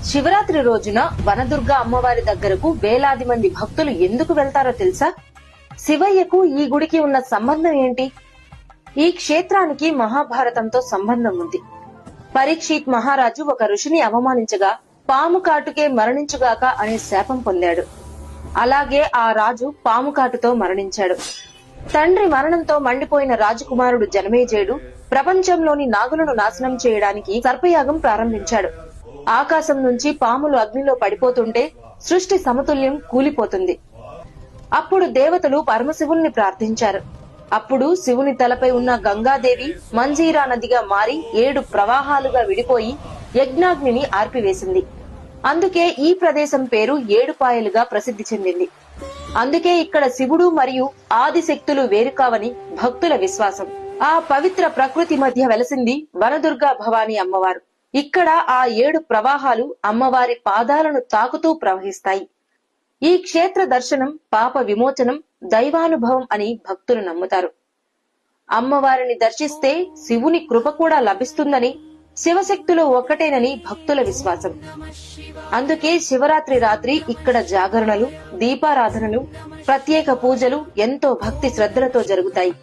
శివరాత్రి రోజున వనదుర్గ అమ్మవారి దగ్గరకు వేలాది మంది భక్తులు ఎందుకు వెళ్తారో తెలుసా? శివయ్యకు ఈ గుడికి ఉన్న సంబంధం ఏంటి? ఈ క్షేత్రానికి మహాభారతంతో సంబంధం ఉంది. పరీక్షిత్ మహారాజు ఒక ఋషిని అవమానించగా పాము కాటుకే మరణించుగాక అనే శాపం పొందాడు. అలాగే ఆ రాజు పాము కాటుతో మరణించాడు. తండ్రి మరణంతో మండిపోయిన రాజకుమారుడు జనమేజయుడు ప్రపంచంలోని నాగులను నాశనం చేయడానికి సర్పయాగం ప్రారంభించాడు. ఆకాశం నుంచి పాములు అగ్నిలో పడిపోతుంటే సృష్టి సమతుల్యం కూలిపోతుంది. అప్పుడు దేవతలు పరమశివుణ్ణి ప్రార్థించారు. అప్పుడు శివుని తలపై ఉన్న గంగాదేవి మంజీరా నదిగా మారి 7 ప్రవాహాలుగా విడిపోయి యజ్ఞాగ్నిని ఆర్పివేసింది. అందుకే ఈ ప్రదేశం పేరు ఏడుపాయలుగా ప్రసిద్ధి చెందింది. అందుకే ఇక్కడ శివుడు మరియు ఆదిశక్తులు వేరుకావని భక్తుల విశ్వాసం. ఆ పవిత్ర ప్రకృతి మధ్య వెలసింది వనదుర్గా భవానీ అమ్మవారు. ఇక్కడ ఆ 7 ప్రవాహాలు అమ్మవారి పాదాలను తాకుతూ ప్రవహిస్తాయి. ఈ క్షేత్ర దర్శనం పాప విమోచనం, దైవానుభవం అని భక్తులు నమ్ముతారు. అమ్మవారిని దర్శిస్తే శివుని కృప కూడా లభిస్తుందని, శివశక్తులు ఒక్కటేనని భక్తుల విశ్వాసం. అందుకే శివరాత్రి రాత్రి ఇక్కడ జాగరణలు, దీపారాధనలు, ప్రత్యేక పూజలు ఎంతో భక్తి శ్రద్ధలతో జరుగుతాయి.